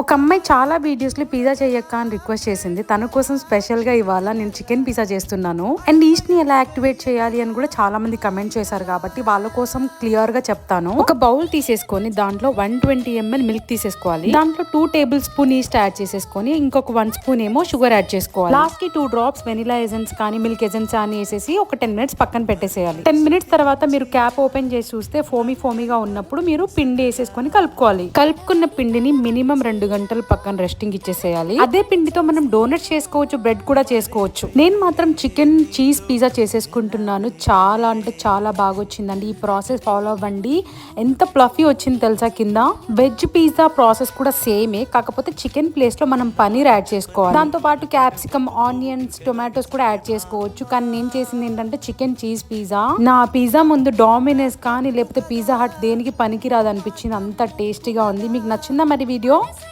ఒక అమ్మాయి చాలా వీడియోస్లో పిజ్జా చేయక్క అని రిక్వెస్ట్ చేసింది. తన కోసం స్పెషల్ గా ఇవాళ నేను చికెన్ పిజ్జా చేస్తున్నాను. అండ్ ఈస్ట్ ని ఎలా యాక్టివేట్ చేయాలి అని కూడా చాలా మంది కమెంట్ చేశారు కాబట్టి వాళ్ళ కోసం క్లియర్ గా చెప్తాను. ఒక బౌల్ తీసేసుకొని దాంట్లో 120 ml మిల్క్ తీసేసుకోవాలి. దాంట్లో 2 టేబుల్ స్పూన్ ఈస్ట్ యాడ్ చేసేసుకొని ఇంకొక 1 స్పూన్ ఏమో షుగర్ యాడ్ చేసుకోవాలి. లాస్ట్ కి 2 డ్రాప్స్ వెనిలా ఎసెన్స్ కానీ మిల్క్ ఎసెన్స్ అని వేసేసి ఒక 10 మినిట్స్ పక్కన పెట్టేసేయాలి. 10 మినిట్స్ తర్వాత మీరు క్యాప్ ఓపెన్ చేసి చూస్తే ఫోమీగా ఉన్నప్పుడు మీరు పిండి వేసేసుకొని కలుపుకోవాలి. కలుపుకున్న పిండిని మినిమం 2 గంటలు పక్కన రెస్టింగ్ ఇచ్చేసేయాలి. అదే పిండితో మనం డోనట్స్ చేసుకోవచ్చు, బ్రెడ్ కూడా చేసుకోవచ్చు. నేను మాత్రం చికెన్ చీజ్ పిజ్జా చేసేసుకుంటున్నాను. చాలా అంటే చాలా బాగా వచ్చిందండి. ఈ ప్రాసెస్ ఫాలో అవ్వండి. ఎంత ప్లఫీ వచ్చింది తెలుసా కింద. వెజ్ పిజ్జా ప్రాసెస్ కూడా సేమే, కాకపోతే చికెన్ ప్లేస్ లో మనం పనీర్ యాడ్ చేసుకోవాలి. దాంతో పాటు క్యాప్సికమ్, ఆనియన్స్, టొమాటోస్ కూడా యాడ్ చేసుకోవచ్చు. కానీ నేను చేసింది ఏంటంటే చికెన్ చీజ్ పిజ్జా. నా పిజ్జా ముందు డామినోస్ కానీ లేకపోతే పిజ్జా హట్ దేనికి పనికి రాదు అనిపించింది. అంత టేస్టీగా ఉంది. మీకు నచ్చిందా మరి వీడియో?